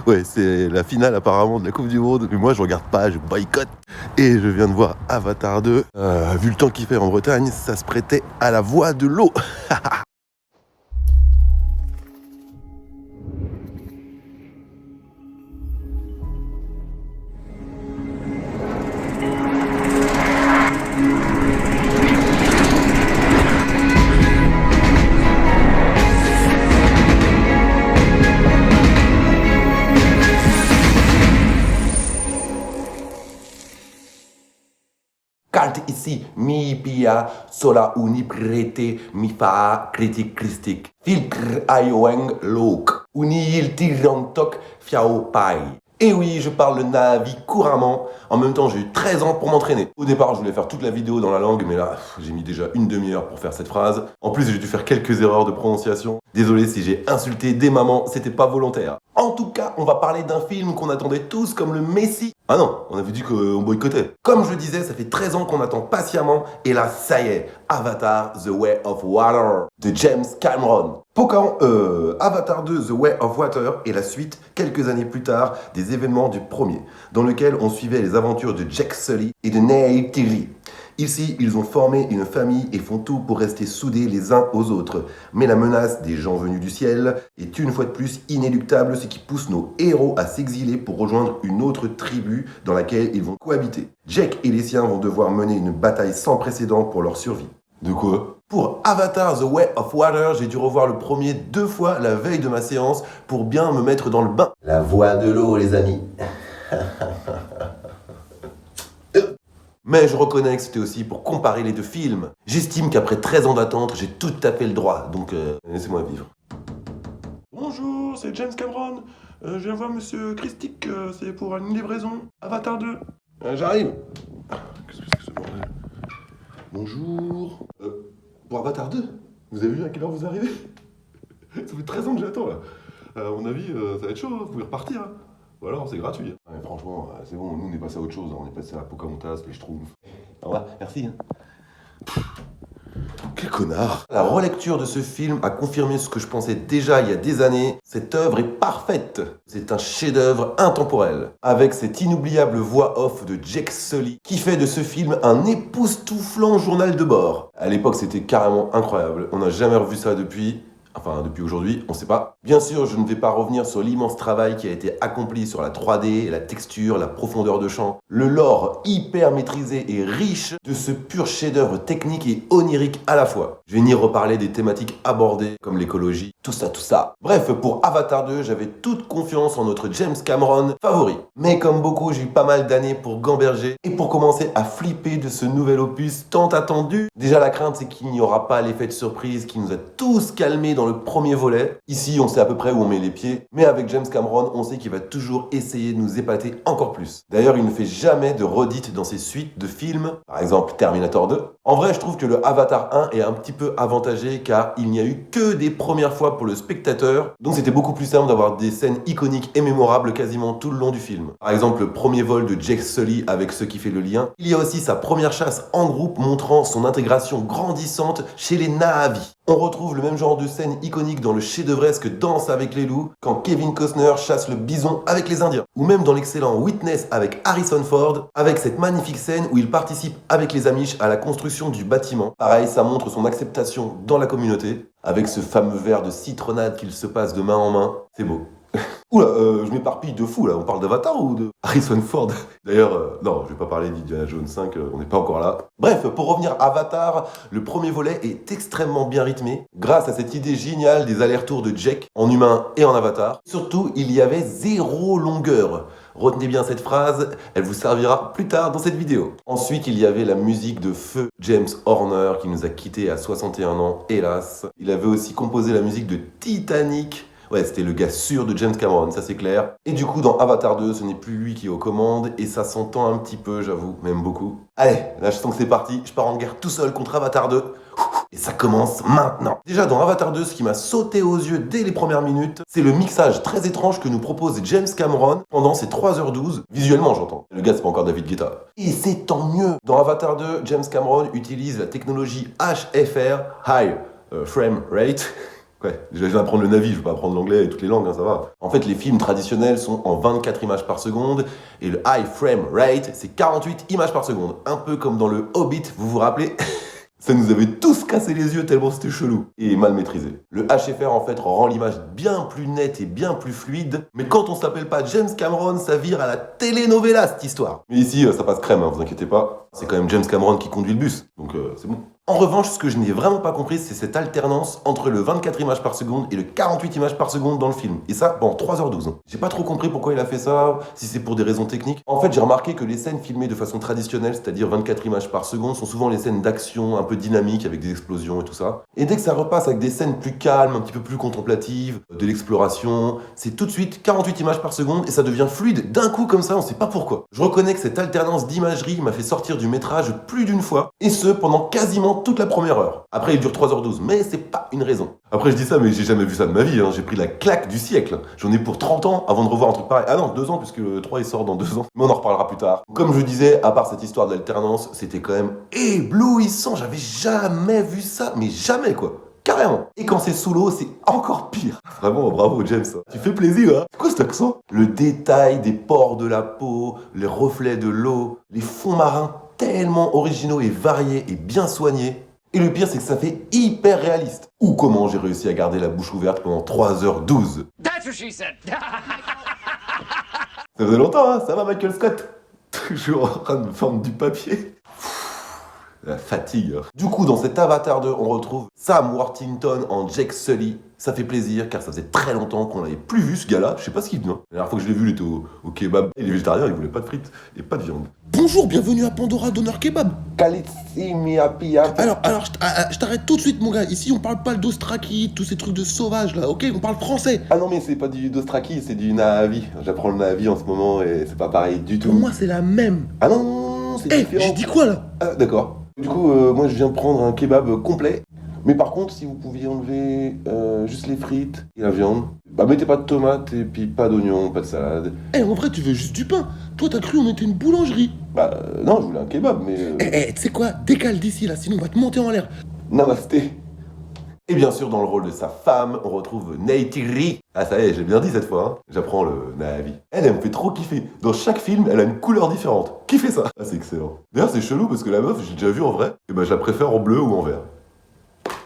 Ouais, c'est la finale apparemment de la Coupe du Monde, mais moi je regarde pas, je boycotte. Et je viens de voir Avatar 2. Vu le temps qu'il fait en Bretagne, ça se prêtait à la voix de l'eau. Kalt ici, mi pia, sola uni prete, mi fa critic christic. Filkr ayoeng lok, uni il tirantok fiao pai. Et oui, je parle le Na'vi couramment. En même temps, j'ai eu 13 ans pour m'entraîner. Au départ, je voulais faire toute la vidéo dans la langue, mais là, j'ai mis déjà une demi-heure pour faire cette phrase. En plus, j'ai dû faire quelques erreurs de prononciation. Désolé si j'ai insulté des mamans, c'était pas volontaire. En tout cas, on va parler d'un film qu'on attendait tous comme le Messie. Ah non, on avait dit qu'on boycottait. Comme je disais, ça fait 13 ans qu'on attend patiemment, et là, ça y est, Avatar The Way of Water de James Cameron. Avatar 2 The Way of Water est la suite, quelques années plus tard, des événements du premier, dans lequel on suivait les aventures de Jake Sully et de Neytiri. Ici, ils ont formé une famille et font tout pour rester soudés les uns aux autres. Mais la menace des gens venus du ciel est une fois de plus inéluctable, ce qui pousse nos héros à s'exiler pour rejoindre une autre tribu dans laquelle ils vont cohabiter. Jake et les siens vont devoir mener une bataille sans précédent pour leur survie. De quoi ? Pour Avatar The Way of Water, j'ai dû revoir le premier 2 fois la veille de ma séance pour bien me mettre dans le bain. La voix de l'eau, les amis. Mais je reconnais que c'était aussi pour comparer les deux films. J'estime qu'après 13 ans d'attente, j'ai tout à fait le droit, donc laissez-moi vivre. Bonjour, c'est James Cameron. Je viens voir Monsieur Christic, c'est pour une livraison. Avatar 2. J'arrive. Qu'est-ce que c'est que ce bordel ? Bonjour. Pour Avatar 2 ? Vous avez vu à quelle heure vous arrivez ? Ça fait 13 ans que j'attends là. À mon avis, ça va être chaud, hein. Vous pouvez repartir. Hein. Ou alors c'est gratuit. Hein. Ouais, franchement, c'est bon, nous on est passé à autre chose. Hein. On est passé à Pocahontas, les Schtroumpfs. Au revoir, merci. Hein. Quel connard. La relecture de ce film a confirmé ce que je pensais déjà il y a des années. Cette œuvre est parfaite. C'est un chef-d'œuvre intemporel. Avec cette inoubliable voix off de Jake Sully, qui fait de ce film un époustouflant journal de bord. À l'époque, c'était carrément incroyable. On n'a jamais revu ça depuis. Enfin, depuis aujourd'hui, on sait pas. Bien sûr, je ne vais pas revenir sur l'immense travail qui a été accompli sur la 3D, la texture, la profondeur de champ, le lore hyper maîtrisé et riche de ce pur chef-d'œuvre technique et onirique à la fois. Je vais ni reparler des thématiques abordées, comme l'écologie, tout ça. Bref, pour Avatar 2, j'avais toute confiance en notre James Cameron favori. Mais comme beaucoup, j'ai eu pas mal d'années pour gamberger et pour commencer à flipper de ce nouvel opus tant attendu. Déjà, la crainte, c'est qu'il n'y aura pas l'effet de surprise qui nous a tous calmés dans le premier volet. Ici, on sait à peu près où on met les pieds, mais avec James Cameron, on sait qu'il va toujours essayer de nous épater encore plus. D'ailleurs, il ne fait jamais de redites dans ses suites de films, par exemple Terminator 2. En vrai, je trouve que le Avatar 1 est un petit peu avantagé car il n'y a eu que des premières fois pour le spectateur, donc c'était beaucoup plus simple d'avoir des scènes iconiques et mémorables quasiment tout le long du film. Par exemple, le premier vol de Jake Sully avec ceux qui fait le lien. Il y a aussi sa première chasse en groupe montrant son intégration grandissante chez les Na'vi. On retrouve le même genre de scène iconique dans le chef-d'œuvresque Danse avec les loups, quand Kevin Costner chasse le bison avec les Indiens. Ou même dans l'excellent Witness avec Harrison Ford, avec cette magnifique scène où il participe avec les Amish à la construction du bâtiment. Pareil, ça montre son acceptation dans la communauté, avec ce fameux verre de citronnade qu'il se passe de main en main. C'est beau. Oula, je m'éparpille de fou là, on parle d'Avatar ou de Harrison Ford? D'ailleurs, non, je vais pas parler d'Indiana Jones 5, on n'est pas encore là. Bref, pour revenir à Avatar, le premier volet est extrêmement bien rythmé, grâce à cette idée géniale des allers-retours de Jake, en humain et en avatar. Surtout, il y avait 0 longueur. Retenez bien cette phrase, elle vous servira plus tard dans cette vidéo. Ensuite, il y avait la musique de feu James Horner, qui nous a quittés à 61 ans, hélas. Il avait aussi composé la musique de Titanic. Ouais, c'était le gars sûr de James Cameron, ça c'est clair. Et du coup, dans Avatar 2, ce n'est plus lui qui est aux commandes, et ça s'entend un petit peu, j'avoue, même beaucoup. Allez, là je sens que c'est parti, je pars en guerre tout seul contre Avatar 2. Et ça commence maintenant. Déjà dans Avatar 2, ce qui m'a sauté aux yeux dès les premières minutes, c'est le mixage très étrange que nous propose James Cameron pendant ces 3h12. Visuellement, j'entends. Le gars, c'est pas encore David Guetta. Et c'est tant mieux. Dans Avatar 2, James Cameron utilise la technologie HFR, High Frame Rate. Ouais, je vais apprendre le Navi, je vais pas apprendre l'anglais et toutes les langues, hein, ça va. En fait, les films traditionnels sont en 24 images par seconde et le high frame rate, c'est 48 images par seconde. Un peu comme dans le Hobbit, vous vous rappelez? Ça nous avait tous cassé les yeux tellement c'était chelou et mal maîtrisé. Le HFR en fait rend l'image bien plus nette et bien plus fluide, mais quand on s'appelle pas James Cameron, ça vire à la telenovela cette histoire. Mais ici, ça passe crème, hein, vous inquiétez pas. C'est quand même James Cameron qui conduit le bus, donc c'est bon. En revanche, ce que je n'ai vraiment pas compris, c'est cette alternance entre le 24 images par seconde et le 48 images par seconde dans le film. Et ça, pendant 3h12. J'ai pas trop compris pourquoi il a fait ça, si c'est pour des raisons techniques. En fait, j'ai remarqué que les scènes filmées de façon traditionnelle, c'est-à-dire 24 images par seconde, sont souvent les scènes d'action un peu dynamiques avec des explosions et tout ça. Et dès que ça repasse avec des scènes plus calmes, un petit peu plus contemplatives, de l'exploration, c'est tout de suite 48 images par seconde et ça devient fluide d'un coup comme ça, on sait pas pourquoi. Je reconnais que cette alternance d'imagerie m'a fait sortir du métrage plus d'une fois, et ce pendant quasiment toute la première heure. Après, il dure 3h12, mais c'est pas une raison. Après, je dis ça, mais j'ai jamais vu ça de ma vie, hein. J'ai pris la claque du siècle. J'en ai pour 30 ans avant de revoir un truc pareil. Ah non, 2 ans, puisque le 3 il sort dans 2 ans. Mais on en reparlera plus tard. Comme je disais, à part cette histoire d'alternance, c'était quand même éblouissant. J'avais jamais vu ça, mais jamais quoi. Carrément. Et quand c'est sous l'eau, c'est encore pire. Vraiment, bravo James. Tu fais plaisir, hein. C'est quoi cet accent? Le détail des pores de la peau, les reflets de l'eau, les fonds marins tellement originaux et variés et bien soignés. Et le pire, c'est que ça fait hyper réaliste. Ou comment j'ai réussi à garder la bouche ouverte pendant 3h12. That's what she said. Ça faisait longtemps, hein. Ça va Michael Scott? Toujours en train de me fendre du papier. La fatigue. Du coup, dans cet Avatar 2, on retrouve Sam Worthington en Jake Sully. Ça fait plaisir, car ça faisait très longtemps qu'on l'avait plus vu, ce gars-là. Je sais pas ce qu'il venait. La dernière fois que je l'ai vu, il était au kebab. Il est végétarien, il voulait pas de frites et pas de viande. Bonjour, bienvenue à Pandora Donner Kebab. Alors, je t'arrête tout de suite, mon gars. Ici, on parle pas d'Ostraki, tous ces trucs de sauvages là, ok? On parle français. Ah non, mais c'est pas du Dostraki, c'est du Nahavi. J'apprends le Nahavi en ce moment et c'est pas pareil du tout. Pour moi, c'est la même. Ah non, non, c'est Eh, différent. j'ai dit quoi là? Ah, d'accord. Du coup, moi je viens de prendre un kebab complet. Mais par contre, si vous pouviez enlever juste les frites et la viande, bah mettez pas de tomates et puis pas d'oignons, pas de salade. Eh, en vrai, tu veux juste du pain. Toi, t'as cru on était une boulangerie. Bah non, je voulais un kebab, mais... Tu sais quoi? Décale d'ici là, sinon on va te monter en l'air. Namasté. Et bien sûr, dans le rôle de sa femme, on retrouve Neytiri. Ah ça y est, j'ai bien dit cette fois, hein. J'apprends le Nahavi. Elle me fait trop kiffer. Dans chaque film, elle a une couleur différente. Qui fait ça? Ah c'est excellent. D'ailleurs, c'est chelou parce que la meuf, j'ai déjà vu en vrai, et bah je la préfère en bleu ou en vert.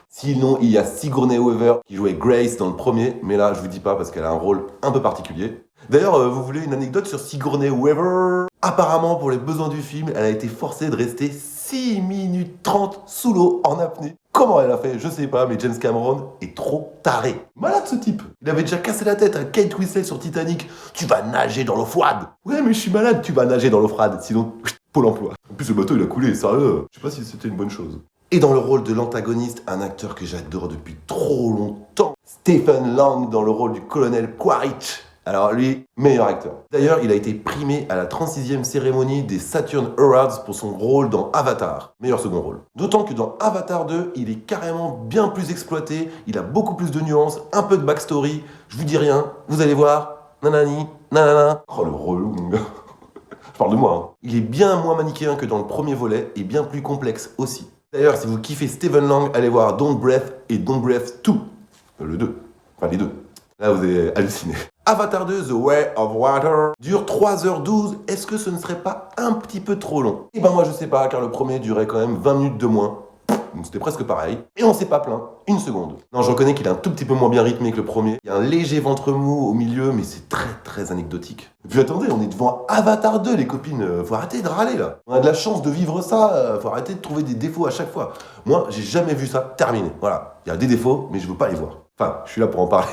Sinon, il y a Sigourney Weaver qui jouait Grace dans le premier, mais là, je vous dis pas parce qu'elle a un rôle un peu particulier. D'ailleurs, vous voulez une anecdote sur Sigourney Weaver? Apparemment, pour les besoins du film, elle a été forcée de rester 6 minutes 30 sous l'eau en apnée. Comment elle a fait? Je sais pas, mais James Cameron est trop taré. Malade ce type. Il avait déjà cassé la tête à Kate Winslet sur Titanic. Tu vas nager dans l'eau froide. Ouais, mais je suis malade, tu vas nager dans l'eau froide, sinon, Pôle emploi. En plus, le bateau, il a coulé, sérieux. Je sais pas si c'était une bonne chose. Et dans le rôle de l'antagoniste, un acteur que j'adore depuis trop longtemps, Stephen Lang dans le rôle du colonel Quaritch. Alors lui, meilleur acteur. D'ailleurs, il a été primé à la 36e cérémonie des Saturn Awards pour son rôle dans Avatar. Meilleur second rôle. D'autant que dans Avatar 2, il est carrément bien plus exploité, il a beaucoup plus de nuances, un peu de backstory. Je vous dis rien, vous allez voir. Nanani, nanana. Oh le relou, mon gars. Je parle de moi, hein. Il est bien moins manichéen que dans le premier volet et bien plus complexe aussi. D'ailleurs, si vous kiffez Stephen Lang, allez voir Don't Breath et Don't Breath 2. Le 2. Enfin, les deux. Là, vous avez halluciné. Avatar 2, The Way of Water, dure 3h12. Est-ce que ce ne serait pas un petit peu trop long? Eh ben moi, je sais pas, car le premier durait quand même 20 minutes de moins. Donc c'était presque pareil. Et on s'est pas plaint. Une seconde. Non, je reconnais qu'il est un tout petit peu moins bien rythmé que le premier. Il y a un léger ventre mou au milieu, mais c'est très très anecdotique. Et puis attendez, on est devant Avatar 2, les copines. Faut arrêter de râler là. On a de la chance de vivre ça. Faut arrêter de trouver des défauts à chaque fois. Moi, j'ai jamais vu ça terminé. Voilà. Il y a des défauts, mais je veux pas les voir. Enfin, je suis là pour en parler.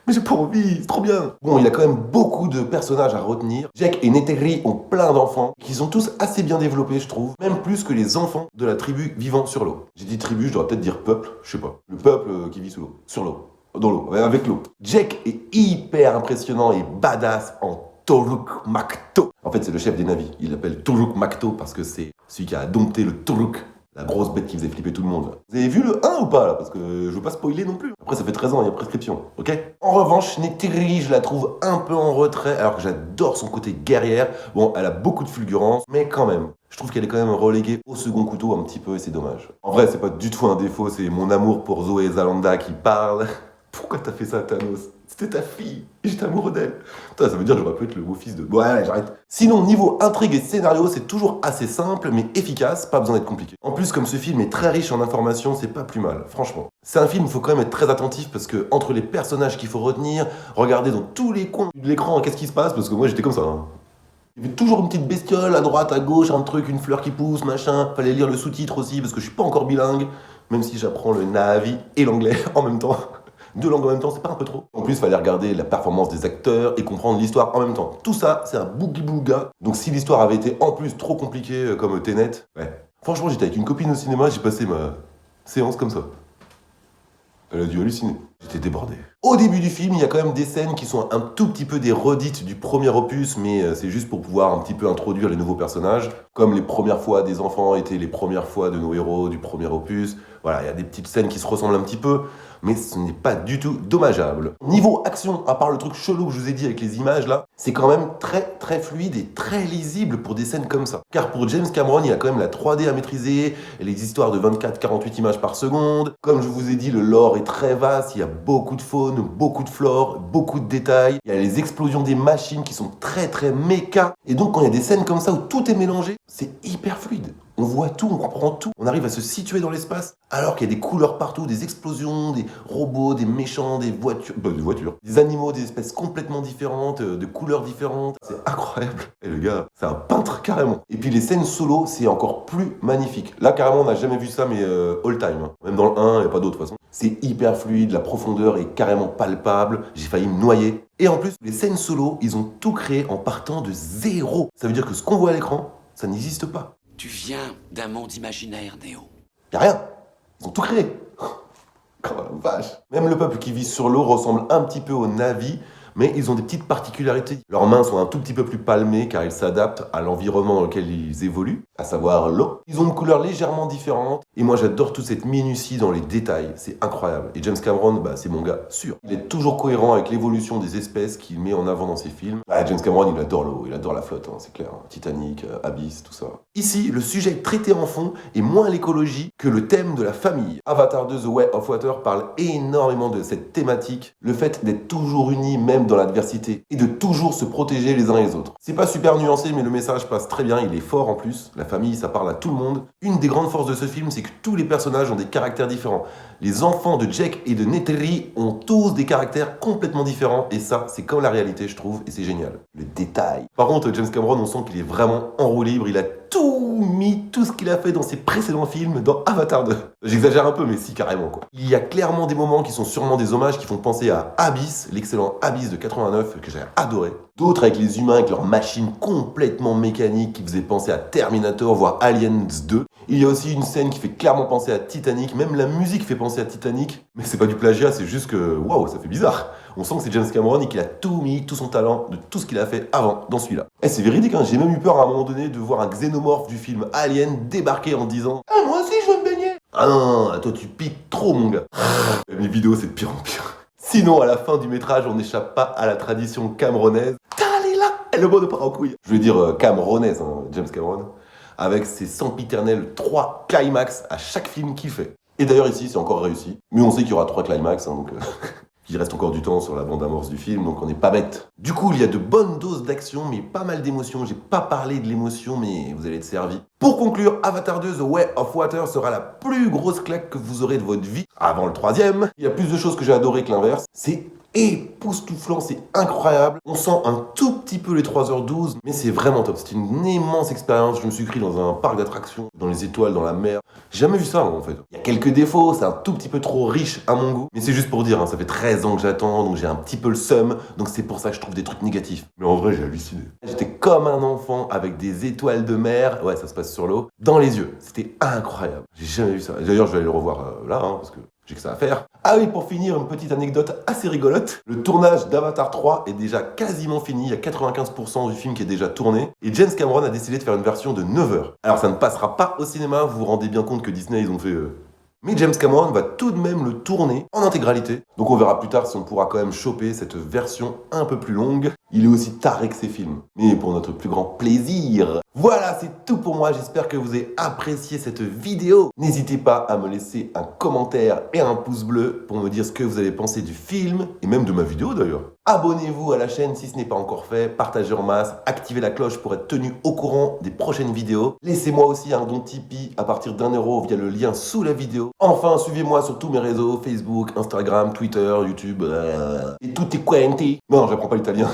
Mais j'ai pas envie, c'est trop bien. Bon, il a quand même beaucoup de personnages à retenir. Jack et Neytiri ont plein d'enfants, qui sont tous assez bien développés, je trouve. Même plus que les enfants de la tribu vivant sur l'eau. J'ai dit tribu, je devrais peut-être dire peuple, je sais pas. Le peuple qui vit sous l'eau, sur l'eau, dans l'eau, avec l'eau. Jack est hyper impressionnant et badass en Toruk Makto. En fait, c'est le chef des navis. Il l'appelle Toruk Makto parce que c'est celui qui a dompté le Toruk. La grosse bête qui faisait flipper tout le monde. Vous avez vu le 1 ou pas là? Parce que je veux pas spoiler non plus. Après ça fait 13 ans, il y a prescription, ok? En revanche, Neytiri, je la trouve un peu en retrait, alors que j'adore son côté guerrière. Bon, elle a beaucoup de fulgurance, mais quand même. Je trouve qu'elle est quand même reléguée au second couteau un petit peu et c'est dommage. En vrai, c'est pas du tout un défaut, c'est mon amour pour Zoé Zalanda qui parle. Pourquoi t'as fait ça, Thanos? C'était ta fille, et j'étais amoureux d'elle. Putain, ça veut dire que j'aurais pu être le beau-fils de... Ouais, j'arrête. Sinon, niveau intrigue et scénario, c'est toujours assez simple, mais efficace, pas besoin d'être compliqué. En plus, comme ce film est très riche en informations, c'est pas plus mal, franchement. C'est un film, il faut quand même être très attentif, parce que entre les personnages qu'il faut retenir, regarder dans tous les coins de l'écran, qu'est-ce qui se passe, parce que moi j'étais comme ça, hein. Il y avait toujours une petite bestiole à droite, à gauche, un truc, une fleur qui pousse, machin. Fallait lire le sous-titre aussi, parce que je suis pas encore bilingue, même si j'apprends le Na'vi et l'anglais en même temps. Deux langues en même temps, c'est pas un peu trop? En plus, fallait regarder la performance des acteurs et comprendre l'histoire en même temps. Tout ça, c'est un boogie-booga. Donc si l'histoire avait été en plus trop compliquée comme Tenet, ouais. Franchement, j'étais avec une copine au cinéma, j'ai passé ma séance comme ça. Elle a dû halluciner. J'étais débordé. Au début du film, il y a quand même des scènes qui sont un tout petit peu des redites du premier opus, mais c'est juste pour pouvoir un petit peu introduire les nouveaux personnages. Comme les premières fois des enfants étaient les premières fois de nos héros du premier opus. Voilà, il y a des petites scènes qui se ressemblent un petit peu, mais ce n'est pas du tout dommageable. Niveau action, à part le truc chelou que je vous ai dit avec les images là, c'est quand même très fluide et très lisible pour des scènes comme ça. Car pour James Cameron, il y a quand même la 3D à maîtriser, et les histoires de 24-48 images par seconde. Comme je vous ai dit, le lore est très vaste, il y a beaucoup de faune, beaucoup de flore, beaucoup de détails. Il y a les explosions des machines qui sont très méca. Et donc quand il y a des scènes comme ça où tout est mélangé, c'est hyper fluide. On voit tout, on comprend tout. On arrive à se situer dans l'espace, alors qu'il y a des couleurs partout, des explosions, des robots, des méchants, des voitures, des animaux, des espèces complètement différentes, de couleurs différentes. C'est incroyable. Et le gars, c'est un peintre carrément. Et puis les scènes solo, c'est encore plus magnifique. Là, carrément, on n'a jamais vu ça, mais all time. Hein. Même dans le 1, il n'y a pas d'autre façon. C'est hyper fluide, la profondeur est carrément palpable. J'ai failli me noyer. Et en plus, les scènes solo, ils ont tout créé en partant de zéro. Ça veut dire que ce qu'on voit à l'écran, ça n'existe pas. Tu viens d'un monde imaginaire, Néo. Y'a rien. Ils ont tout créé. Oh la vache. Même le peuple qui vit sur l'eau ressemble un petit peu aux Na'vi, mais ils ont des petites particularités. Leurs mains sont un tout petit peu plus palmées car ils s'adaptent à l'environnement dans lequel ils évoluent, à savoir l'eau. Ils ont une couleur légèrement différente, et moi j'adore toute cette minutie dans les détails, c'est incroyable. Et James Cameron, c'est mon gars sûr. Il est toujours cohérent avec l'évolution des espèces qu'il met en avant dans ses films. James Cameron, il adore l'eau, il adore la flotte, hein, c'est clair. Titanic, Abyss, tout ça. Ici, le sujet traité en fond est moins l'écologie que le thème de la famille. Avatar 2 The Way of Water parle énormément de cette thématique, le fait d'être toujours unis même dans l'adversité, et de toujours se protéger les uns les autres. C'est pas super nuancé, mais le message passe très bien, il est fort en plus. La famille, ça parle à tout le monde. Une des grandes forces de ce film, c'est que tous les personnages ont des caractères différents. Les enfants de Jake et de Neytiri ont tous des caractères complètement différents, et ça, c'est comme la réalité, je trouve, et c'est génial. Le détail. Par contre, James Cameron, on sent qu'il est vraiment en roue libre, il a tout mis, tout ce qu'il a fait dans ses précédents films dans Avatar 2. J'exagère un peu, mais si, carrément, quoi. Il y a clairement des moments qui sont sûrement des hommages qui font penser à Abyss, l'excellent Abyss de 89, que j'ai adoré. D'autres avec les humains, avec leurs machines complètement mécaniques qui faisaient penser à Terminator, voire Aliens 2. Il y a aussi une scène qui fait clairement penser à Titanic, même la musique fait penser à Titanic, mais c'est pas du plagiat, c'est juste que, waouh, ça fait bizarre. On sent que c'est James Cameron et qu'il a tout mis, tout son talent, de tout ce qu'il a fait avant dans celui-là. Et c'est véridique, hein, j'ai même eu peur à un moment donné de voir un xénomorphe du film Alien débarquer en disant « Ah, moi aussi je veux me baigner !» Ah non, toi tu piques trop mon gars. Les vidéos c'est de pire en pire. Sinon, à la fin du métrage, on n'échappe pas à la tradition camerounaise. Talila, elle le mot de part en couille. Je veux dire camerounaise, hein, James Cameron, avec ses sempiternels 3 climax à chaque film qu'il fait. Et d'ailleurs ici, c'est encore réussi. Mais on sait qu'il y aura 3 climax, hein, donc... Il reste encore du temps sur la bande-amorce du film, donc on n'est pas bête. Du coup, il y a de bonnes doses d'action, mais pas mal d'émotions. J'ai pas parlé de l'émotion, mais vous allez être servi. Pour conclure, Avatar 2 The Way of Water sera la plus grosse claque que vous aurez de votre vie. Avant le 3e, il y a plus de choses que j'ai adoré que l'inverse. C'est époustouflant, c'est incroyable. On sent un tout petit peu les 3h12, mais c'est vraiment top. C'est une immense expérience. Je me suis pris dans un parc d'attractions, dans les étoiles, dans la mer. J'ai jamais vu ça, en fait. Il y a quelques défauts, c'est un tout petit peu trop riche à mon goût. Mais c'est juste pour dire, hein, ça fait 13 ans que j'attends, donc j'ai un petit peu le seum. Donc c'est pour ça que je trouve des trucs négatifs. Mais en vrai, j'ai halluciné. J'étais comme un enfant avec des étoiles de mer, ouais, ça se passe sur l'eau, dans les yeux. C'était incroyable. J'ai jamais vu ça. D'ailleurs, je vais aller le revoir là, hein, parce que j'ai que ça à faire. Ah oui, pour finir, une petite anecdote assez rigolote. Le tournage d'Avatar 3 est déjà quasiment fini. Il y a 95% du film qui est déjà tourné. Et James Cameron a décidé de faire une version de 9 heures. Alors ça ne passera pas au cinéma, vous vous rendez bien compte que Disney, ils ont fait... Mais James Cameron va tout de même le tourner en intégralité. Donc on verra plus tard si on pourra quand même choper cette version un peu plus longue. Il est aussi taré que ses films, mais pour notre plus grand plaisir. Voilà, c'est tout pour moi, j'espère que vous avez apprécié cette vidéo. N'hésitez pas à me laisser un commentaire et un pouce bleu pour me dire ce que vous avez pensé du film, et même de ma vidéo d'ailleurs. Abonnez-vous à la chaîne si ce n'est pas encore fait, partagez en masse, activez la cloche pour être tenu au courant des prochaines vidéos. Laissez-moi aussi un don Tipeee à partir d'1 € via le lien sous la vidéo. Enfin, suivez-moi sur tous mes réseaux, Facebook, Instagram, Twitter, YouTube, et tutti quanti. Non, j'apprends pas l'italien.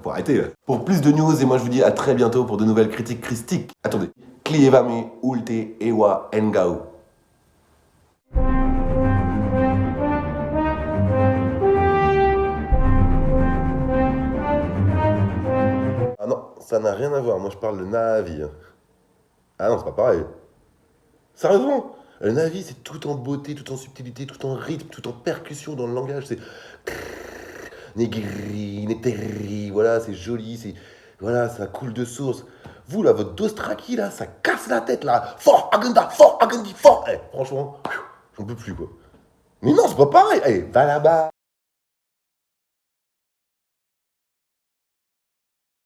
Faut arrêter là. Pour plus de news, et moi je vous dis à très bientôt pour de nouvelles critiques christiques. Attendez. Clievami, ulte, ewa, engao. Ah non, ça n'a rien à voir. Moi je parle de Navi. Ah non, c'est pas pareil. Sérieusement, le Navi c'est tout en beauté, tout en subtilité, tout en rythme, tout en percussion dans le langage. C'est Negri, Neteri, voilà, c'est joli, c'est. Voilà, ça coule de source. Vous, là, votre Dostraki, là, ça casse la tête, là. Fort, Agenda, fort, Agendi, fort. Eh, franchement, j'en peux plus, quoi. Mais non, c'est pas pareil. Allez, va là-bas.